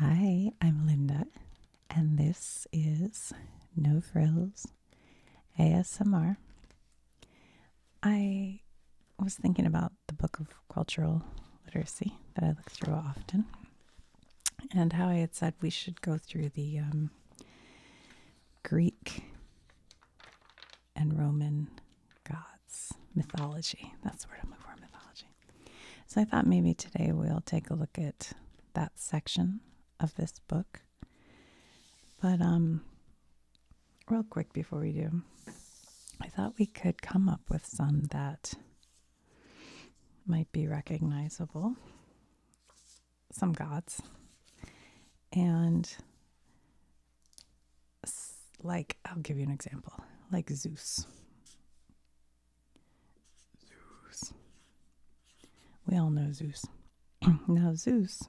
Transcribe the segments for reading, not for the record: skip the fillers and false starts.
Hi, I'm Linda, and this is No Frills ASMR. I was thinking about the book of cultural literacy that I look through often, and how I had said we should go through the Greek and Roman gods, mythology. That's the word I'm looking for, mythology. So I thought maybe today we'll take a look at that section of this book. But real quick before we do, I thought we could come up with some that might be recognizable, some gods, and like, I'll give you an example, like Zeus. We all know Zeus. Now, Zeus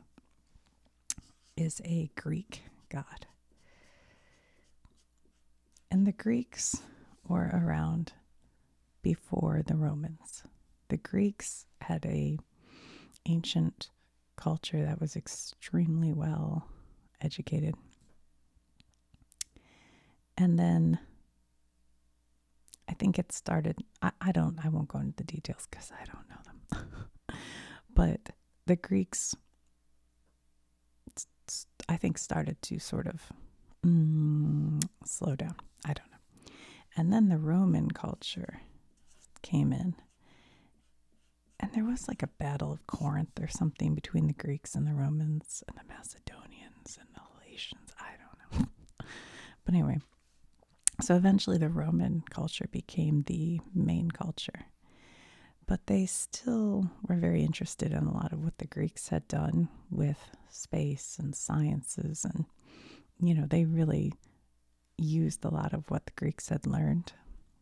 is a Greek god, and the Greeks were around before the Romans. The Greeks had a ancient culture that was extremely well educated. And then I think it started, I won't go into the details because I don't know them. But the Greeks, I think, started to sort of slow down. I don't know. And then the Roman culture came in. And there was like a battle of Corinth or something between the Greeks and the Romans and the Macedonians and the Helatians. I don't know. But anyway, so eventually the Roman culture became the main culture. But they still were very interested in a lot of what the Greeks had done with space and sciences. And, they really used a lot of what the Greeks had learned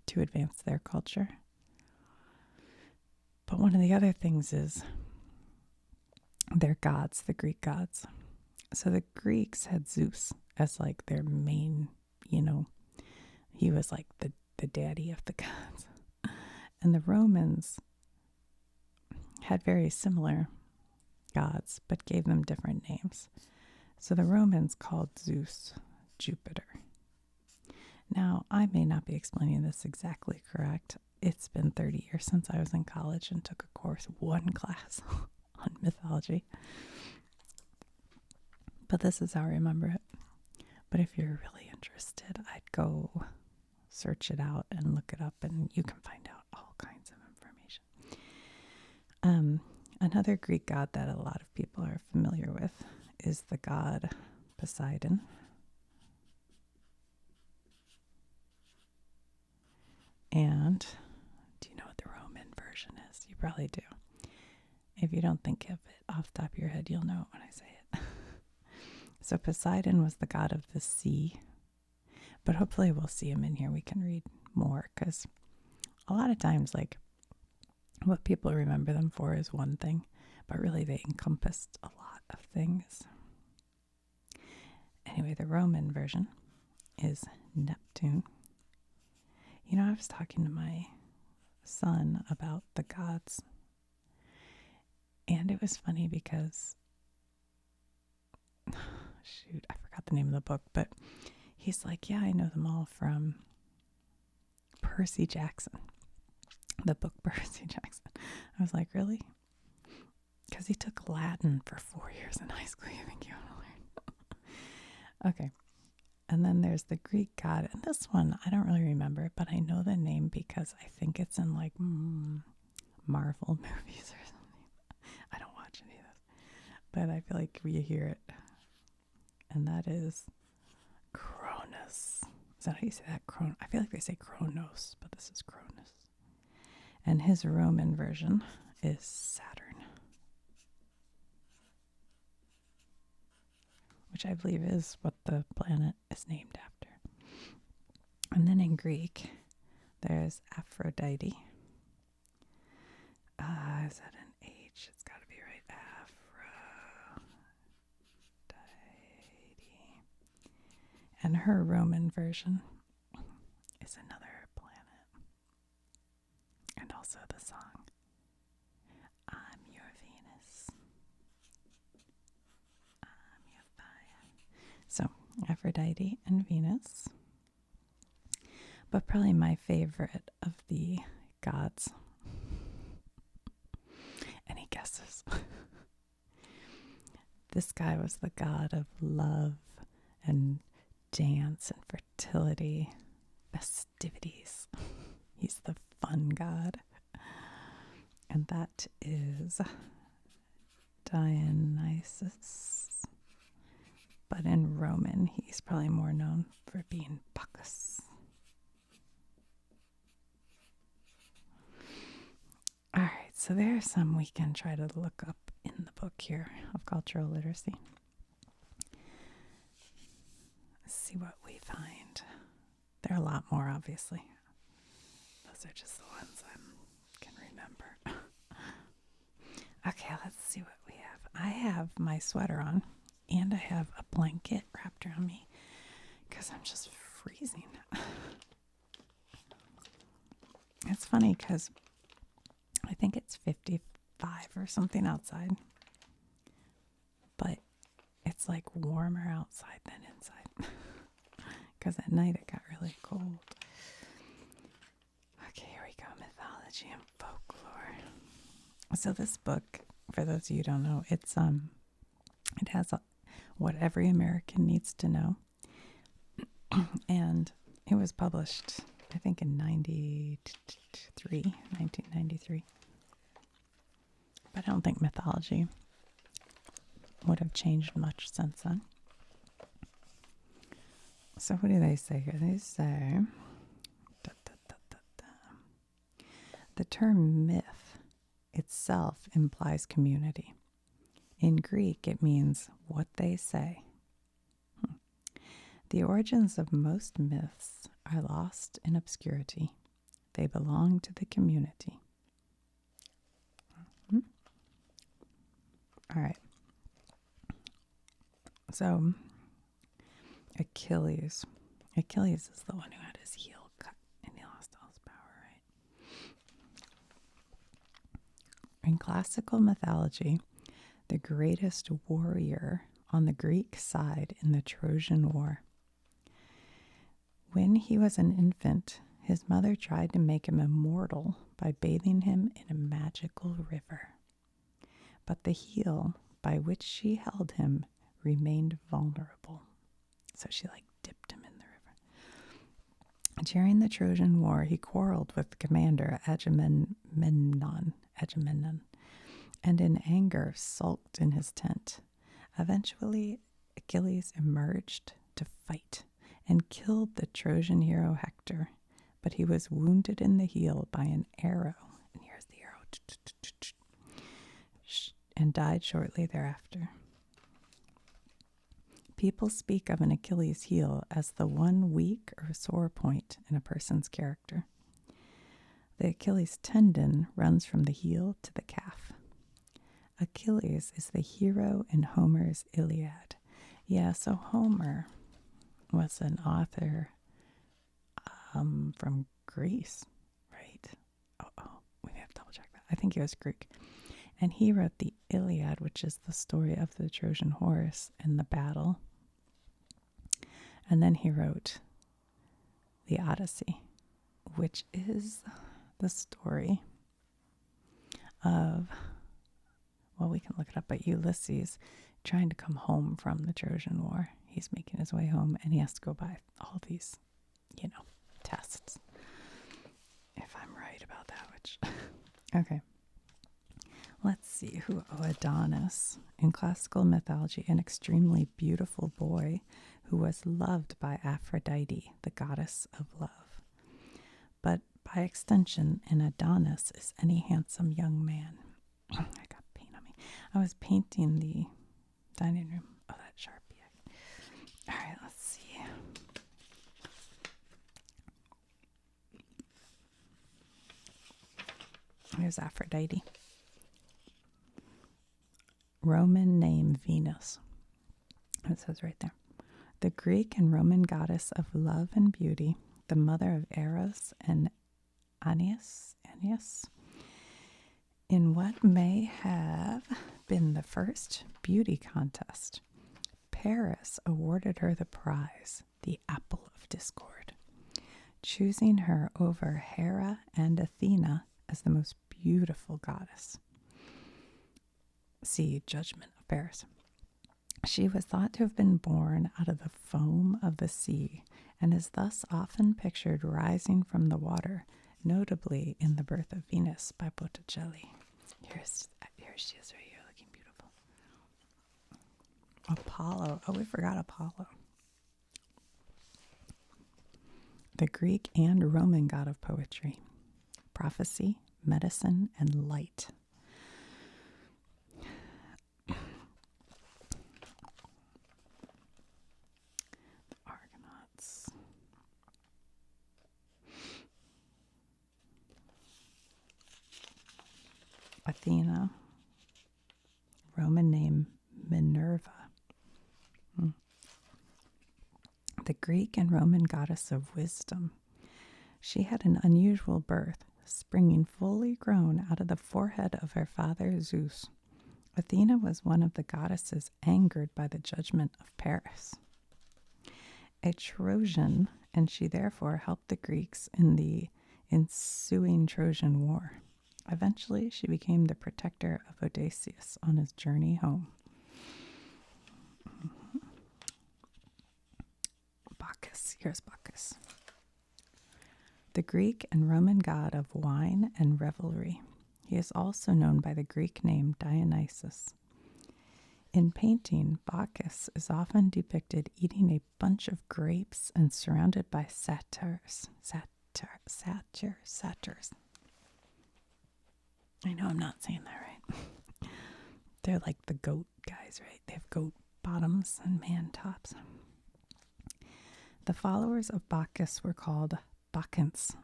to advance their culture. But one of the other things is their gods, the Greek gods. So the Greeks had Zeus as like their main, he was like the daddy of the gods. And the Romans had very similar gods, but gave them different names. So the Romans called Zeus Jupiter. Now, I may not be explaining this exactly correct. It's been 30 years since I was in college and took a course, one class on mythology. But this is how I remember it. But if you're really interested, I'd go search it out and look it up, and you can find out all kinds of information. Another Greek god that a lot of people are familiar with is the god Poseidon. And do you know what the Roman version is? You probably do. If you don't think of it off the top of your head, you'll know it when I say it. So Poseidon was the god of the sea. But hopefully we'll see him in here. We can read more, because a lot of times, like, what people remember them for is one thing, but really they encompassed a lot of things. Anyway, the Roman version is Neptune. I was talking to my son about the gods, and it was funny because, shoot, I forgot the name of the book, but he's like, yeah, I know them all from Percy Jackson, the book Percy Jackson. I was like, really? Because he took Latin for 4 years in high school. You think you want to learn? Okay. And then there's the Greek god. And this one, I don't really remember, but I know the name because I think it's in like Marvel movies or something. I don't watch any of this, but I feel like we hear it. And that is Cronus. Is that how you say that? I feel like they say Kronos, but this is Cronus. And his Roman version is Saturn, which I believe is what the planet is named after. And then in Greek, there's Aphrodite. Is that an H? It's got to be right. Aphrodite. And her Roman version is another planet. And also the song, I'm your Venus. I'm your fire. Aphrodite and Venus. But probably my favorite of the gods. Any guesses? This guy was the god of love and dance and fertility, festivities. He's the fun god. And that is Dionysus. But in Roman, he's probably more known for being Bacchus. All right, so there's some we can try to look up in the book here of cultural literacy. Let's see what we find. There are a lot more, obviously. Those are just the ones I can remember. Okay, let's see what we have. I have my sweater on, and I have a blanket wrapped around me because I'm just freezing. It's funny because I think it's 55 or something outside, but it's like warmer outside than inside because at night it got really cold. Okay, here we go. Mythology and folklore. So this book, for those of you who don't know, it has what every American needs to know, and it was published, I think, in 1993. But I don't think Mythology would have changed much since then. So what do they say here? They say the term myth itself implies community. In Greek, it means what they say. The origins of most myths are lost in obscurity. They belong to the community. All right. So, Achilles. Achilles is the one who had his heel cut and he lost all his power, right? In classical mythology, the greatest warrior on the Greek side in the Trojan War. When he was an infant, his mother tried to make him immortal by bathing him in a magical river. But the heel by which she held him remained vulnerable. So she dipped him in the river. During the Trojan War, he quarreled with commander Agamemnon, and in anger sulked in his tent. Eventually, Achilles emerged to fight and killed the Trojan hero Hector, but he was wounded in the heel by an arrow. And here's the arrow. And died shortly thereafter. People speak of an Achilles heel as the one weak or sore point in a person's character. The Achilles tendon runs from the heel to the calf. Achilles is the hero in Homer's Iliad. Yeah, so Homer was an author from Greece, right? Oh, we have to double check that. I think he was Greek. And he wrote the Iliad, which is the story of the Trojan horse and the battle. And then he wrote the Odyssey, which is the story of, well, we can look it up, but Ulysses trying to come home from the Trojan War. He's making his way home, and he has to go by all these, tests. If I'm right about that, which... Okay. Let's see who Adonis. In classical mythology, an extremely beautiful boy who was loved by Aphrodite, the goddess of love. But by extension, an Adonis is any handsome young man. I got paint on me. I was painting the dining room. Oh, that Sharpie. All right, let's see. Here's Aphrodite. Roman name Venus. It says right there. The Greek and Roman goddess of love and beauty, the mother of Eros and Aeneas, in what may have been the first beauty contest. Paris awarded her the prize, the Apple of Discord, choosing her over Hera and Athena as the most beautiful goddess. See Judgment of Paris. She was thought to have been born out of the foam of the sea and is thus often pictured rising from the water, notably in The Birth of Venus by Botticelli. Here she is right here, looking beautiful. Apollo. Oh, we forgot Apollo. The Greek and Roman god of poetry, prophecy, medicine, and light. Argonauts. Athena. Roman name Minerva. The Greek and Roman goddess of wisdom. She had an unusual birth, springing fully grown out of the forehead of her father Zeus. Athena was one of the goddesses angered by the judgment of Paris, a Trojan, and she therefore helped the Greeks in the ensuing Trojan War. Eventually, she became the protector of Odysseus on his journey home. Bacchus. Here's Bacchus. The Greek and Roman god of wine and revelry. He is also known by the Greek name Dionysus. In painting, Bacchus is often depicted eating a bunch of grapes and surrounded by satyrs. Satyrs. I know I'm not saying that right. They're like the goat guys, right? They have goat bottoms and man tops. The followers of Bacchus were called Bacchants.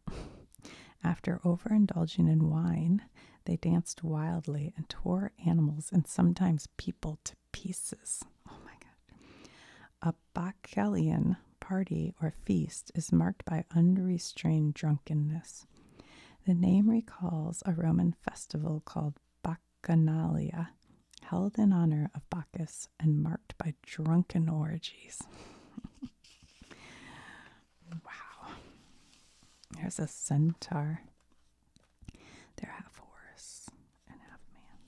After overindulging in wine, they danced wildly and tore animals and sometimes people to pieces. Oh my God. A Bacchanalian party or feast is marked by unrestrained drunkenness. The name recalls a Roman festival called Bacchanalia, held in honor of Bacchus and marked by drunken orgies. Wow. There's a centaur. They're half horse and half man.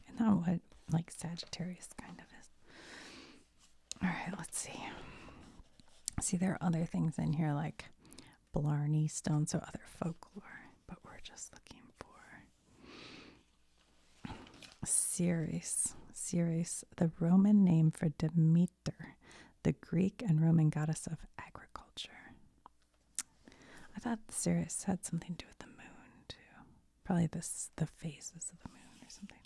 Isn't that what, like, Sagittarius kind of is? All right, let's see. See, there are other things in here like Blarney Stone, so other folklore, but we're just looking for Ceres. Ceres, the Roman name for Demeter, the Greek and Roman goddess of agriculture. I thought Ceres had something to do with the moon, too. Probably the phases of the moon or something.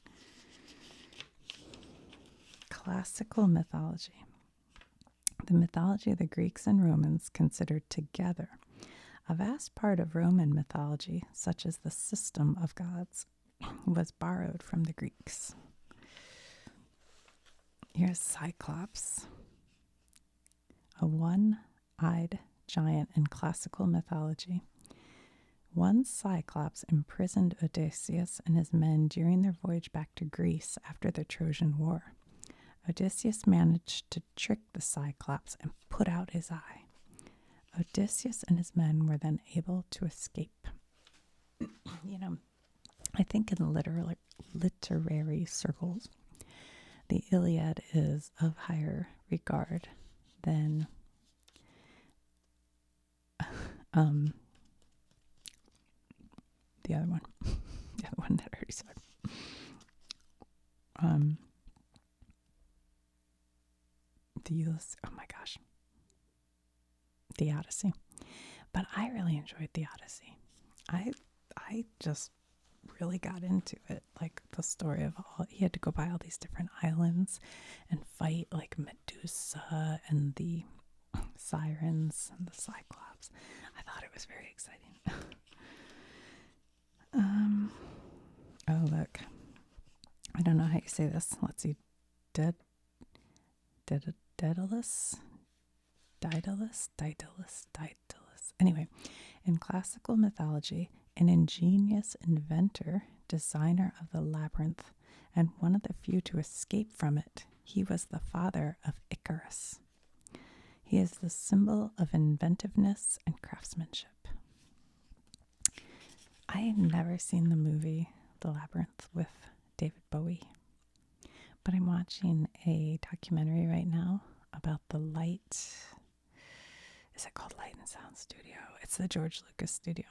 Classical mythology. The mythology of the Greeks and Romans considered together. A vast part of Roman mythology, such as the system of gods, was borrowed from the Greeks. Here's Cyclops, a one-eyed giant in classical mythology. One Cyclops imprisoned Odysseus and his men during their voyage back to Greece after the Trojan War. Odysseus managed to trick the Cyclops and put out his eye. Odysseus and his men were then able to escape. I think in literary circles, the Iliad is of higher regard than the other one. The other one that I already said. Oh my gosh. The Odyssey. But I really enjoyed the Odyssey. I just really got into it. Like the story of he had to go by all these different islands and fight like Medusa and the sirens and the Cyclops. I thought it was very exciting. Oh look. I don't know how you say this. Let's see. Daedalus. Anyway, in classical mythology, an ingenious inventor, designer of the labyrinth, and one of the few to escape from it, He was the father of Icarus. He is the symbol of inventiveness and craftsmanship. I had never seen the movie The Labyrinth with David Bowie, but I'm watching a documentary right now about the Light. Is it called Light and Sound Studio? It's the George Lucas studio.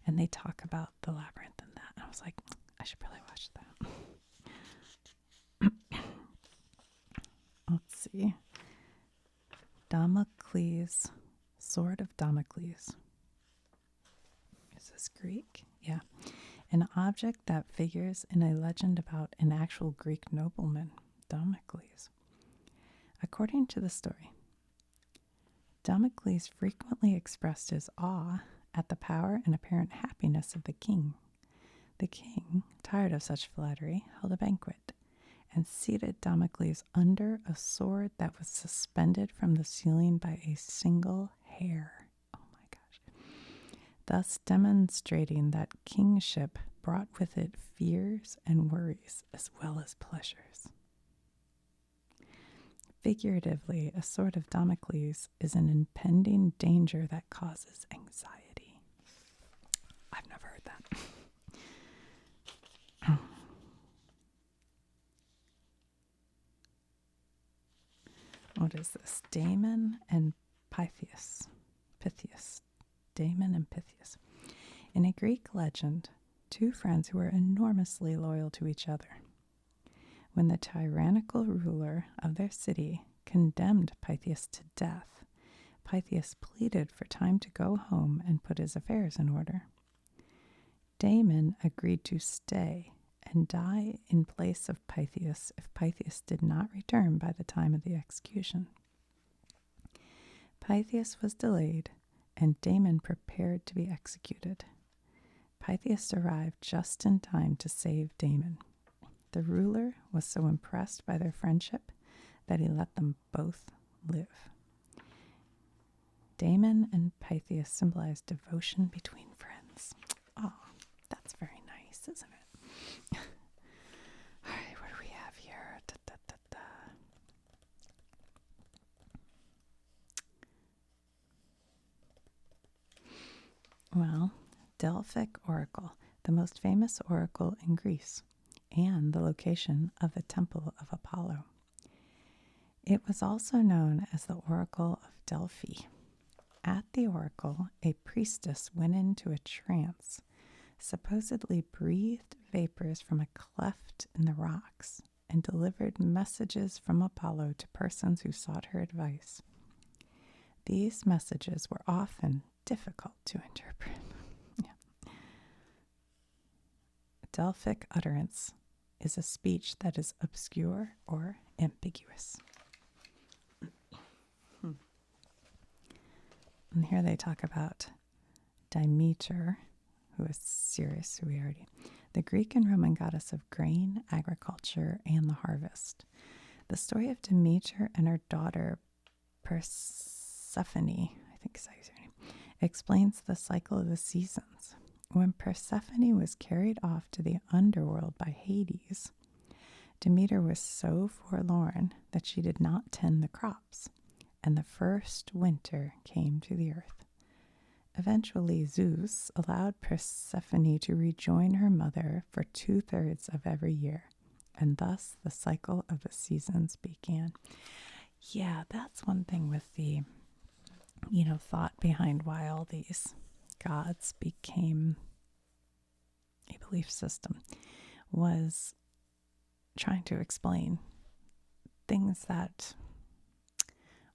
And they talk about the Labyrinth and that. And I was like, I should probably watch that. Let's see. Damocles, Sword of Damocles. Is this Greek? Yeah. An object that figures in a legend about an actual Greek nobleman, Damocles. According to the story, Damocles frequently expressed his awe at the power and apparent happiness of the king. The king, tired of such flattery, held a banquet and seated Damocles under a sword that was suspended from the ceiling by a single hair. Oh my gosh. Thus demonstrating that kingship brought with it fears and worries as well as pleasures. Figuratively, a sword of Damocles is an impending danger that causes anxiety. I've never heard that. What is this? Damon and Pythias. Pythias. Damon and Pythias. In a Greek legend, two friends who were enormously loyal to each other. When the tyrannical ruler of their city condemned Pythias to death, Pythias pleaded for time to go home and put his affairs in order. Damon agreed to stay and die in place of Pythias if Pythias did not return by the time of the execution. Pythias was delayed, and Damon prepared to be executed. Pythias arrived just in time to save Damon. The ruler was so impressed by their friendship that he let them both live. Damon and Pythias symbolize devotion between friends. Oh, that's very nice, isn't it? All right, what do we have here? Well, Delphic Oracle, the most famous oracle in Greece, and the location of the Temple of Apollo. It was also known as the Oracle of Delphi. At the oracle, a priestess went into a trance, supposedly breathed vapors from a cleft in the rocks, and delivered messages from Apollo to persons who sought her advice. These messages were often difficult to interpret. Delphic utterance is a speech that is obscure or ambiguous. And here they talk about Demeter, who is Ceres, who we already, the Greek and Roman goddess of grain, agriculture, and the harvest. The story of Demeter and her daughter Persephone, I think is how you say her name, explains the cycle of the seasons. When Persephone was carried off to the underworld by Hades, Demeter was so forlorn that she did not tend the crops, and the first winter came to the earth. Eventually, Zeus allowed Persephone to rejoin her mother for 2/3 of every year, and thus the cycle of the seasons began. Yeah, that's one thing with the, thought behind why all these gods became a belief system, was trying to explain things that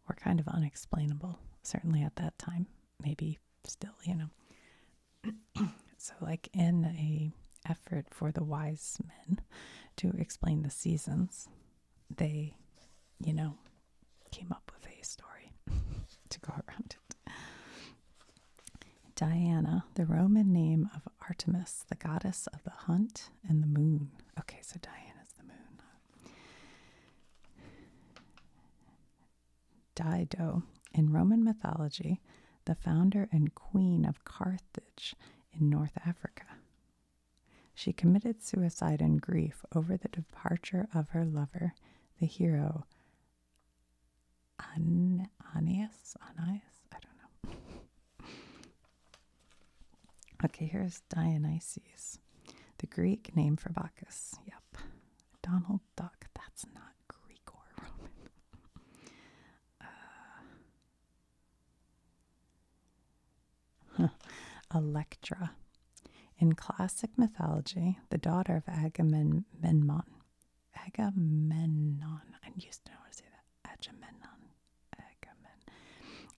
were kind of unexplainable, certainly at that time, maybe still, So like in a effort for the wise men to explain the seasons, they, came up with a story to go around it. Diana, the Roman name of Artemis, the goddess of the hunt and the moon. Okay, so Diana's the moon. Dido, in Roman mythology, the founder and queen of Carthage in North Africa. She committed suicide in grief over the departure of her lover, the hero Anias? I don't know. Okay, here's Dionysius, the Greek name for Bacchus. Yep. Donald Duck. That's not Greek or Roman. Electra. In classic mythology, the daughter of Agamemnon. I used to know how to say that.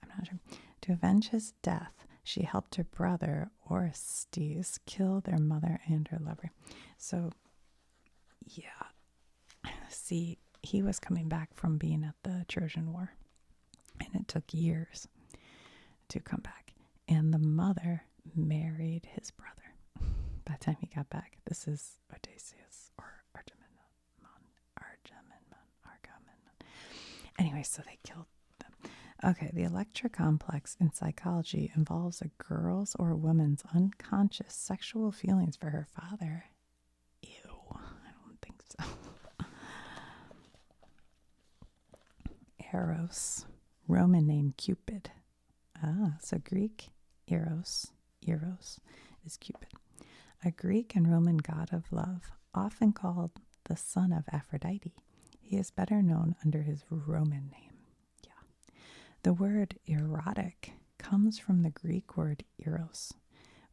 I'm not sure. To avenge his death, she helped her brother, Orestes, kill their mother and her lover. So, yeah. See, he was coming back from being at the Trojan War, and it took years to come back. And the mother married his brother. By the time he got back, this is Odysseus or Agamemnon. Anyway, so they killed them. Okay, the Electra complex in psychology involves a girl's or a woman's unconscious sexual feelings for her father. Ew, I don't think so. Eros, Roman name Cupid. So Greek, Eros is Cupid. A Greek and Roman god of love, often called the son of Aphrodite. He is better known under his Roman name. Yeah. The word erotic comes from the Greek word eros,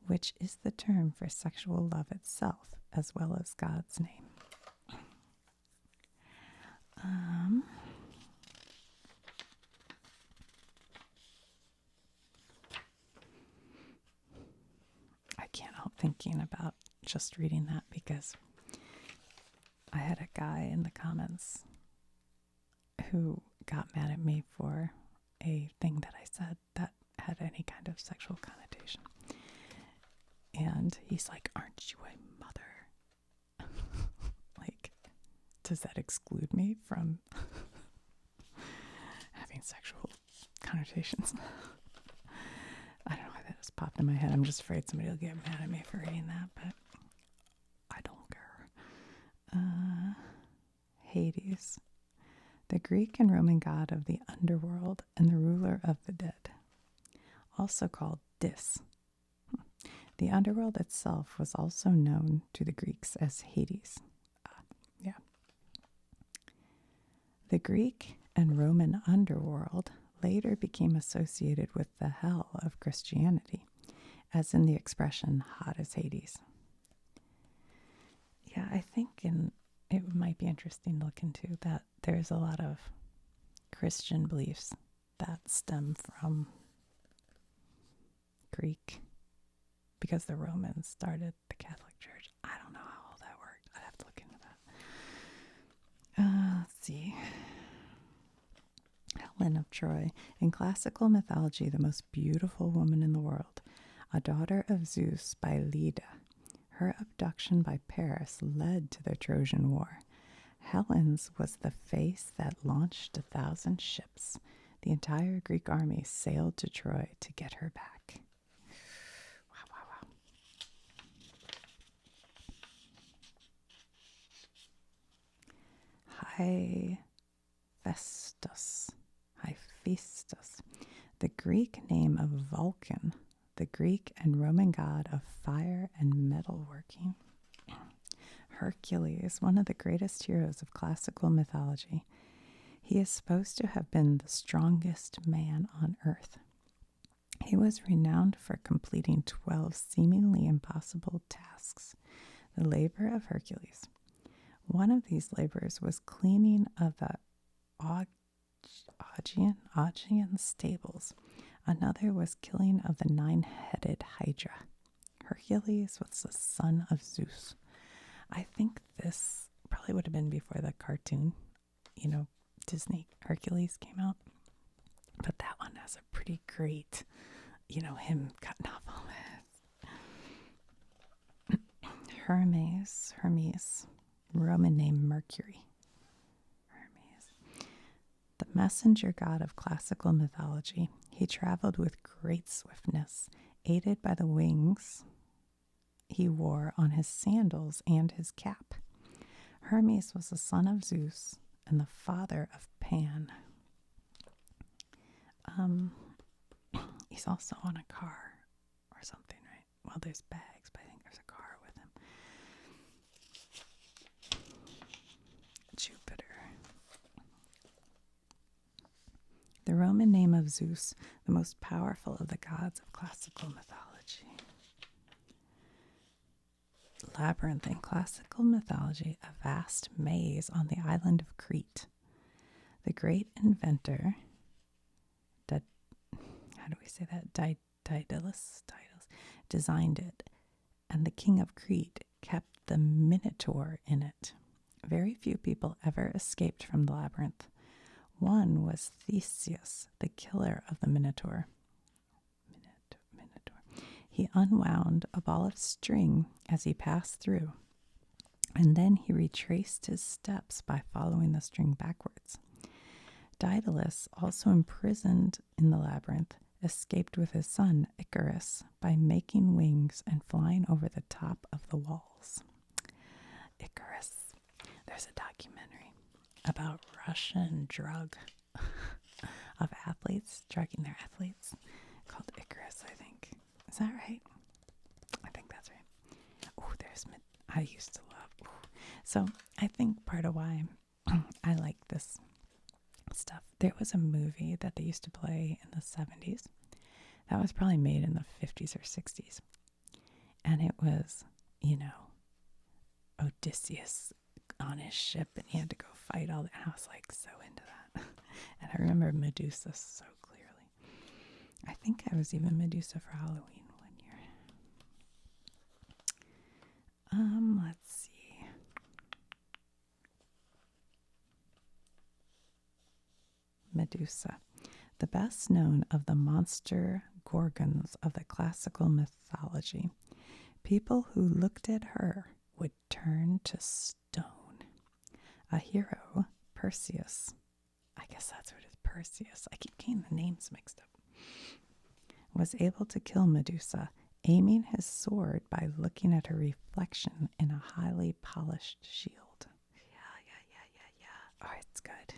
which is the term for sexual love itself, as well as God's name. I can't help thinking about just reading that because I had a guy in the comments who got mad at me for a thing that I said that had any kind of sexual connotation. And he's like, aren't you a mother? Like, does that exclude me from having sexual connotations? I don't know why that just popped in my head. I'm just afraid somebody will get mad at me for reading that, but I don't care. Hades, the Greek and Roman god of the underworld and the ruler of the dead, also called Dis. The underworld itself was also known to the Greeks as Hades. Yeah. The Greek and Roman underworld later became associated with the hell of Christianity, as in the expression hot as Hades. Yeah, I think it might be interesting to look into that there's a lot of Christian beliefs that stem from Greek because the Romans started the Catholic Church. I don't know how all that worked. I'd have to look into that. Let's see. Helen of Troy. In classical mythology, the most beautiful woman in the world, a daughter of Zeus by Leda. Her abduction by Paris led to the Trojan War. Helen's was the face that launched 1,000 ships. The entire Greek army sailed to Troy to get her back. Wow. Hephaestus, the Greek name of Vulcan, the Greek and Roman god of fire and metalworking. Hercules, one of the greatest heroes of classical mythology. He is supposed to have been the strongest man on earth. He was renowned for completing 12 seemingly impossible tasks. The labor of Hercules. One of these labors was cleaning of the Augean stables. Another was killing of the 9-headed Hydra. Hercules was the son of Zeus. I think this probably would have been before the cartoon, Disney Hercules came out. But that one has a pretty great, him cutting off all this. Hermes, Roman name Mercury. The messenger god of classical mythology. He traveled with great swiftness, aided by the wings he wore on his sandals and his cap. Hermes was the son of Zeus and the father of Pan. Um, he's also on a car or something, right? Well, there's bags, but I think there's a car with him. Jupiter. The Roman name of Zeus, the most powerful of the gods of classical mythology. Labyrinth in classical mythology, a vast maze on the island of Crete. The great inventor, how do we say that? Daedalus designed it, and the king of Crete kept the Minotaur in it. Very few people ever escaped from the labyrinth. One was Theseus, the killer of the Minotaur. He unwound a ball of string as he passed through, and then he retraced his steps by following the string backwards. Daedalus, also imprisoned in the labyrinth, escaped with his son Icarus by making wings and flying over the top of the walls. Icarus. There's a documentary about Russian drug of athletes, drugging their athletes, called Icarus, I think. Is that right? I think that's right. Oh, I used to love. Ooh. So I think part of why I like this stuff, there was a movie that they used to play in the 70s that was probably made in the 50s or 60s. And it was, Odysseus on his ship and he had to go fight all that. I was like so into that. And I remember Medusa so clearly. I think I was even Medusa for Halloween one year. Let's see. Medusa, the best known of the monster gorgons of the classical mythology. People who looked at her would turn to stone. A hero, Perseus, I guess that's what it is, Perseus, I keep getting the names mixed up, was able to kill Medusa, aiming his sword by looking at her reflection in a highly polished shield. Yeah. Oh, it's good.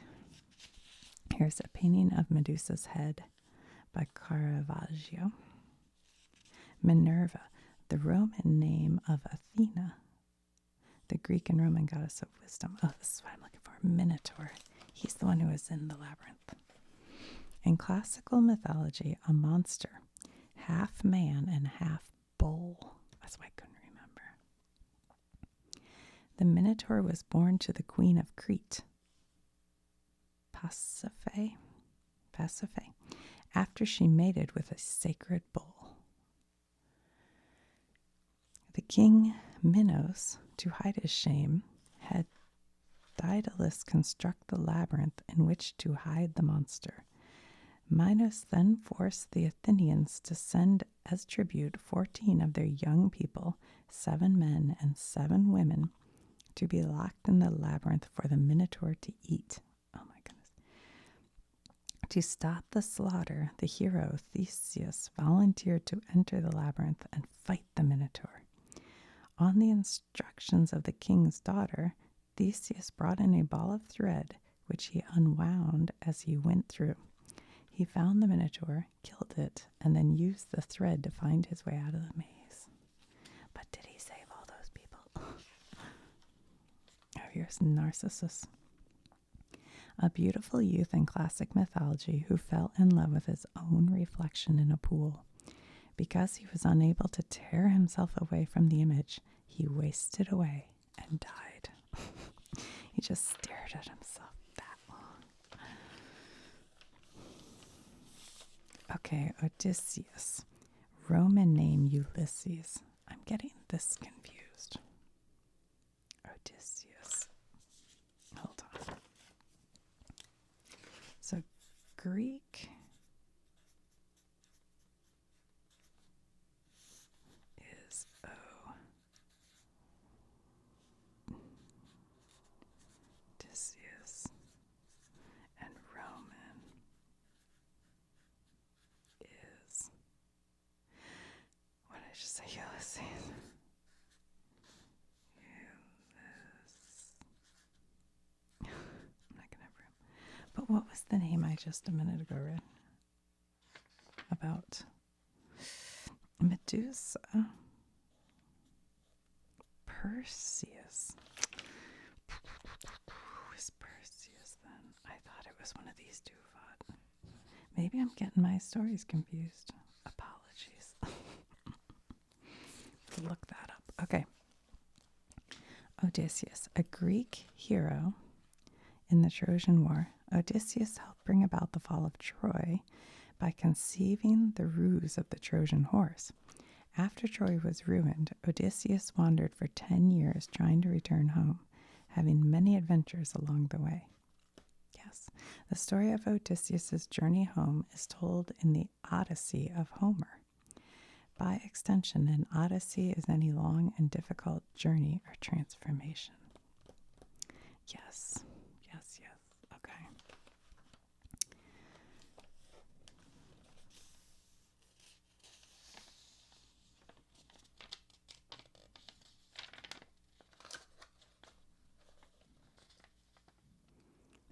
Here's a painting of Medusa's head by Caravaggio. Minerva, the Roman name of Athena, the Greek and Roman goddess of wisdom. Oh, this is what I'm looking for. Minotaur. He's the one who was in the labyrinth. In classical mythology, a monster, half man and half bull. That's why I couldn't remember. The Minotaur was born to the queen of Crete, Pasiphae, after she mated with a sacred bull. The king Minos, to hide his shame, had Daedalus construct the labyrinth in which to hide the monster. Minos then forced the Athenians to send as tribute 14 of their young people, 7 men and 7 women, to be locked in the labyrinth for the Minotaur to eat. Oh my goodness. To stop the slaughter, the hero Theseus volunteered to enter the labyrinth and fight the Minotaur. On the instructions of the king's daughter, Theseus brought in a ball of thread, which he unwound as he went through. He found the Minotaur, killed it, and then used the thread to find his way out of the maze. But did he save all those people? Oh, here's Narcissus. A beautiful youth in classic mythology who fell in love with his own reflection in a pool. Because he was unable to tear himself away from the image, he wasted away and died. He just stared at himself that long. Okay, Odysseus. Roman name Ulysses. I'm getting this confused. Odysseus. Hold on. So Greek is O. Odysseus. And Roman is, what did I just say? Ulysses. I'm not going to have room. But what was the name I just a minute ago read? about Medusa. Perseus. Who is Perseus then? I thought it was one of these two fought. Maybe I'm getting my stories confused. Apologies. Look that up. Okay. Odysseus, a Greek hero in the Trojan War. Odysseus helped bring about the fall of Troy by conceiving the ruse of the Trojan horse. After Troy was ruined, Odysseus wandered for 10 years trying to return home, having many adventures along the way. Yes, the story of Odysseus' journey home is told in the Odyssey of Homer. By extension, an odyssey is any long and difficult journey or transformation. Yes. Okay.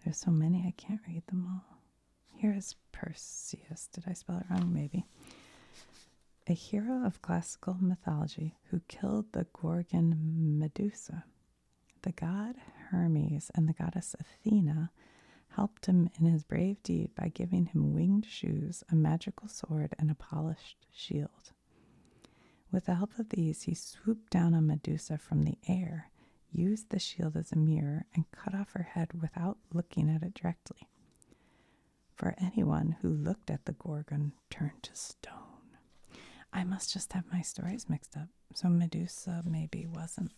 There's so many, I can't read them all. Here is Perseus. Did I spell it wrong? Maybe. A hero of classical mythology who killed the Gorgon Medusa. The god Hermes and the goddess Athena helped him in his brave deed by giving him winged shoes, a magical sword, and a polished shield. With the help of these, he swooped down on Medusa from the air, used the shield as a mirror, and cut off her head without looking at it directly. For anyone who looked at the Gorgon turned to stone. I must just have my stories mixed up. So Medusa maybe wasn't.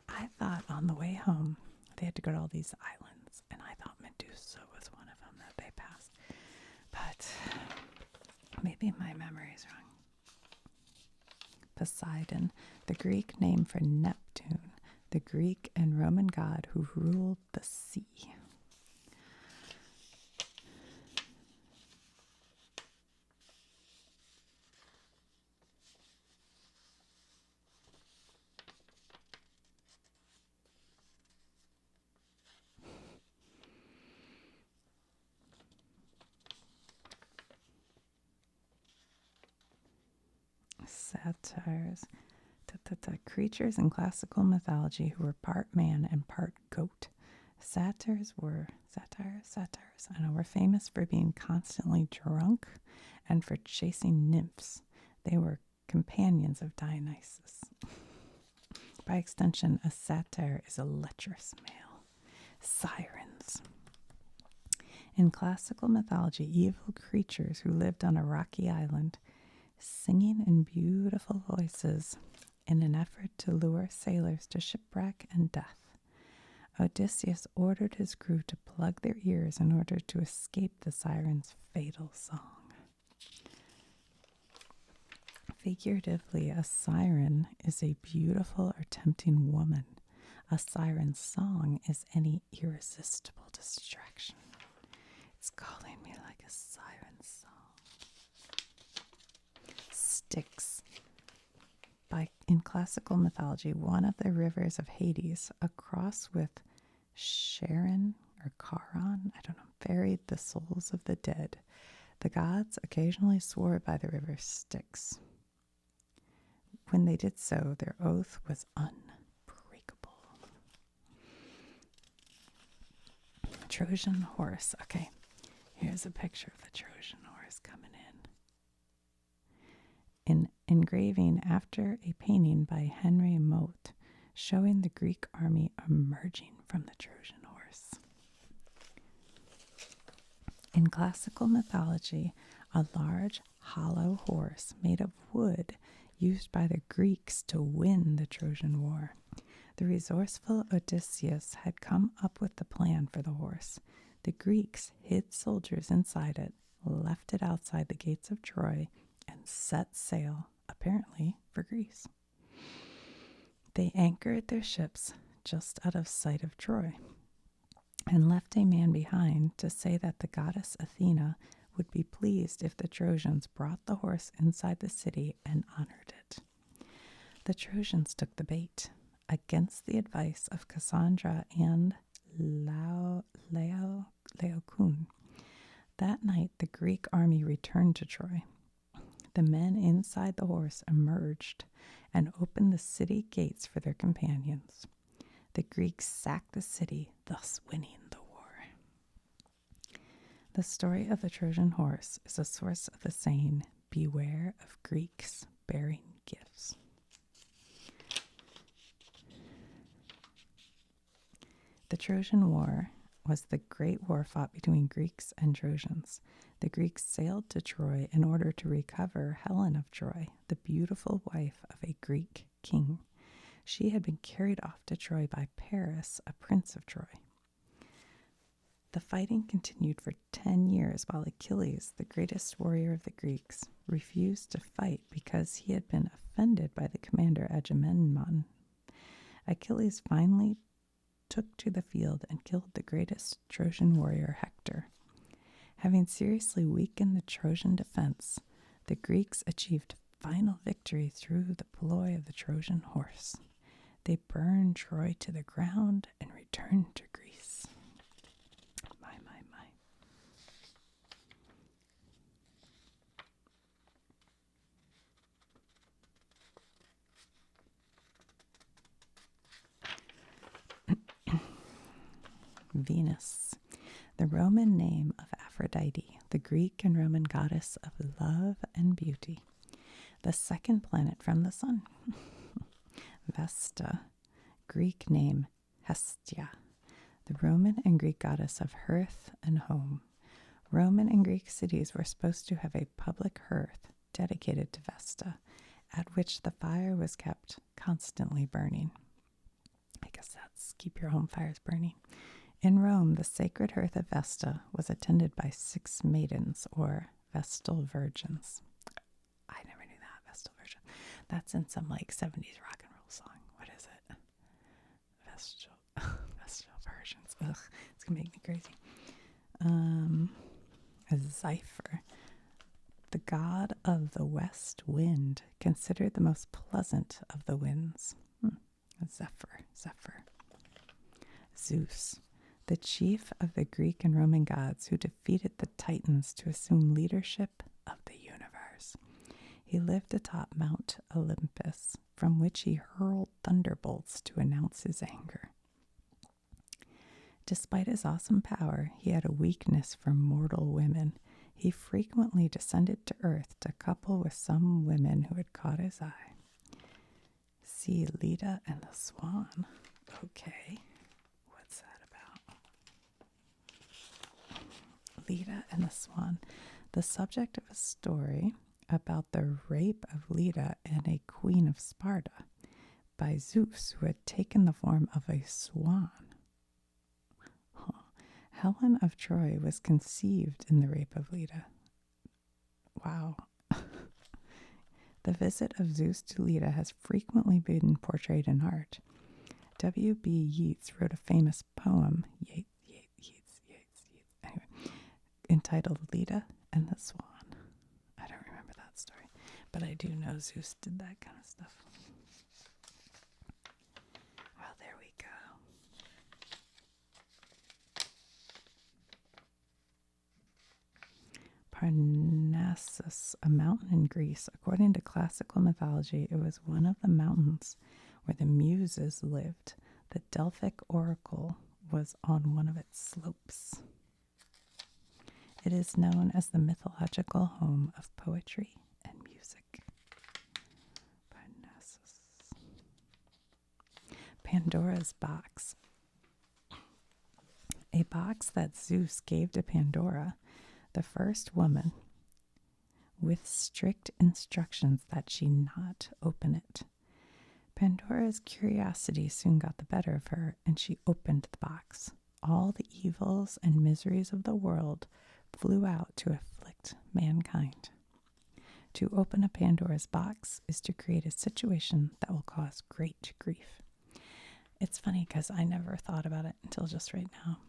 I thought on the way home they had to go to all these islands, and I thought Medusa was one of them that they passed. But maybe my memory is wrong. Poseidon, the Greek name for Neptune, the Greek and Roman god who ruled the sea. Satyrs. Creatures in classical mythology who were part man and part goat. Satyrs were famous for being constantly drunk and for chasing nymphs. They were companions of Dionysus. By extension, a satyr is a lecherous male. Sirens. In classical mythology, evil creatures who lived on a rocky island, singing in beautiful voices in an effort to lure sailors to shipwreck and death. Odysseus ordered his crew to plug their ears in order to escape the sirens' fatal song. Figuratively, a siren is a beautiful or tempting woman. A siren's song is any irresistible distraction. It's calling me like a siren's song. Styx. In classical mythology, one of the rivers of Hades, across with Charon or Charon, buried the souls of the dead. The gods occasionally swore by the river Styx. When they did so, their oath was unbreakable. Trojan horse. Okay, here's a picture of the Trojan horse coming in. An engraving after a painting by Henry Mote showing the Greek army emerging from the Trojan horse. In classical mythology, a large hollow horse made of wood used by the Greeks to win the Trojan War. The resourceful Odysseus had come up with the plan for the horse. The Greeks hid soldiers inside it, left it outside the gates of Troy, and set sail, apparently, for Greece. They anchored their ships just out of sight of Troy and left a man behind to say that the goddess Athena would be pleased if the Trojans brought the horse inside the city and honored it. The Trojans took the bait against the advice of Cassandra and Laocoon. That night, the Greek army returned to Troy. The men inside the horse emerged and opened the city gates for their companions. The Greeks sacked the city, thus winning the war. The story of the Trojan horse is a source of the saying, "Beware of Greeks bearing gifts." The Trojan War was the great war fought between Greeks and Trojans. The Greeks sailed to Troy in order to recover Helen of Troy, the beautiful wife of a Greek king. She had been carried off to Troy by Paris, a prince of Troy. The fighting continued for 10 years while Achilles, the greatest warrior of the Greeks, refused to fight because he had been offended by the commander Agamemnon. Achilles finally took to the field and killed the greatest Trojan warrior, Hector. Having seriously weakened the Trojan defense, the Greeks achieved final victory through the ploy of the Trojan horse. They burned Troy to the ground and returned to Greece. My. Venus, the Roman name of Aphrodite, the Greek and Roman goddess of love and beauty, the second planet from the sun. Vesta, Greek name Hestia, the Roman and Greek goddess of hearth and home. Roman and Greek cities were supposed to have a public hearth dedicated to Vesta, at which the fire was kept constantly burning. I guess that's keep your home fires burning. In Rome, the sacred hearth of Vesta was attended by 6 maidens, or Vestal virgins. I never knew that, Vestal virgin. That's in some 70s rock and roll song. What is it? Vestal virgins. Ugh, it's gonna make me crazy. Zephyr, the god of the west wind, considered the most pleasant of the winds. Zephyr. Zeus, the chief of the Greek and Roman gods who defeated the Titans to assume leadership of the universe. He lived atop Mount Olympus, from which he hurled thunderbolts to announce his anger. Despite his awesome power, he had a weakness for mortal women. He frequently descended to earth to couple with some women who had caught his eye. See Leda and the Swan. Okay. What's that about? Leda and the Swan. The subject of a story about the rape of Leda and a queen of Sparta by Zeus, who had taken the form of a swan. Helen of Troy was conceived in the rape of Leda. Wow. The visit of Zeus to Leda has frequently been portrayed in art. W.B. Yeats wrote a famous poem, anyway, entitled Leda and the Swan. I don't remember that story, but I do know Zeus did that kind of stuff. Well, there we go. Parnassus, a mountain in Greece. According to classical mythology, it was one of the mountains where the Muses lived. The Delphic oracle was on one of its slopes. It is known as the mythological home of poetry and music. Parnassus. Pandora's box. A box that Zeus gave to Pandora, the first woman, with strict instructions that she not open it. Pandora's curiosity soon got the better of her, and she opened the box. All the evils and miseries of the world flew out to afflict mankind. To open a Pandora's box is to create a situation that will cause great grief. It's funny because I never thought about it until just right now,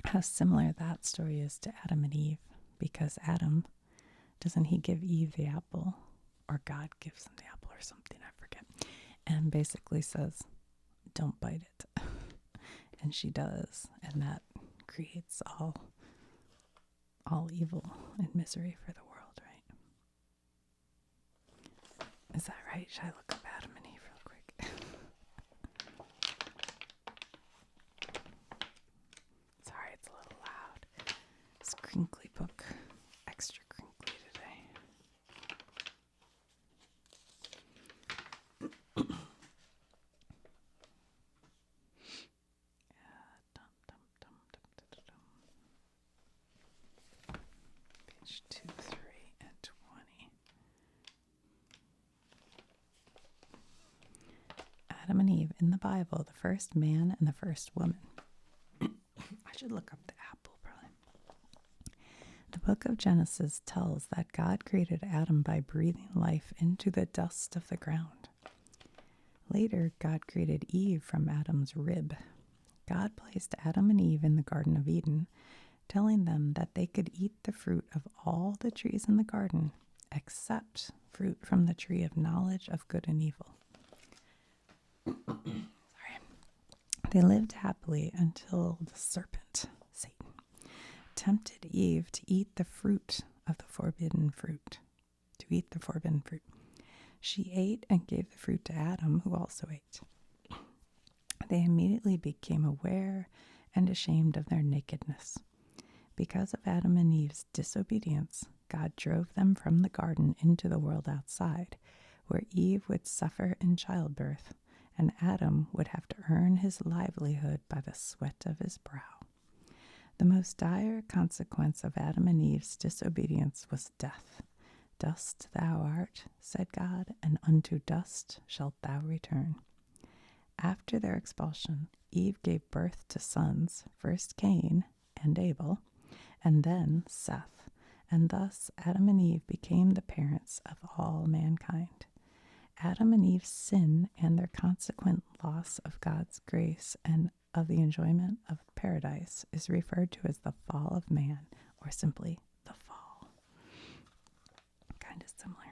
how similar that story is to Adam and Eve, because Adam, doesn't he give Eve the apple, or God gives him the apple or something, I forget, and basically says, don't bite it. And she does, and that creates all evil and misery for the world, right? right? Should I look up Adam and Eve real quick? Sorry, it's a little loud. This crinkly book. Extra crinkly today. Page 2, 3, and 20. Adam and Eve in the Bible, the first man and the first woman. I should look up the apple, probably. The book of Genesis tells that God created Adam by breathing life into the dust of the ground. Later, God created Eve from Adam's rib. God placed Adam and Eve in the Garden of Eden, telling them that they could eat the fruit of all the trees in the garden, except fruit from the tree of knowledge of good and evil. Sorry. They lived happily until the serpent, Satan, tempted Eve to eat the fruit of the forbidden fruit. She ate and gave the fruit to Adam, who also ate. They immediately became aware and ashamed of their nakedness. Because of Adam and Eve's disobedience, God drove them from the garden into the world outside, where Eve would suffer in childbirth, and Adam would have to earn his livelihood by the sweat of his brow. The most dire consequence of Adam and Eve's disobedience was death. Dust thou art, said God, and unto dust shalt thou return. After their expulsion, Eve gave birth to sons, first Cain and Abel, and then Seth, and thus Adam and Eve became the parents of all mankind. Adam and Eve's sin and their consequent loss of God's grace and of the enjoyment of paradise is referred to as the fall of man, or simply the fall. Kind of similar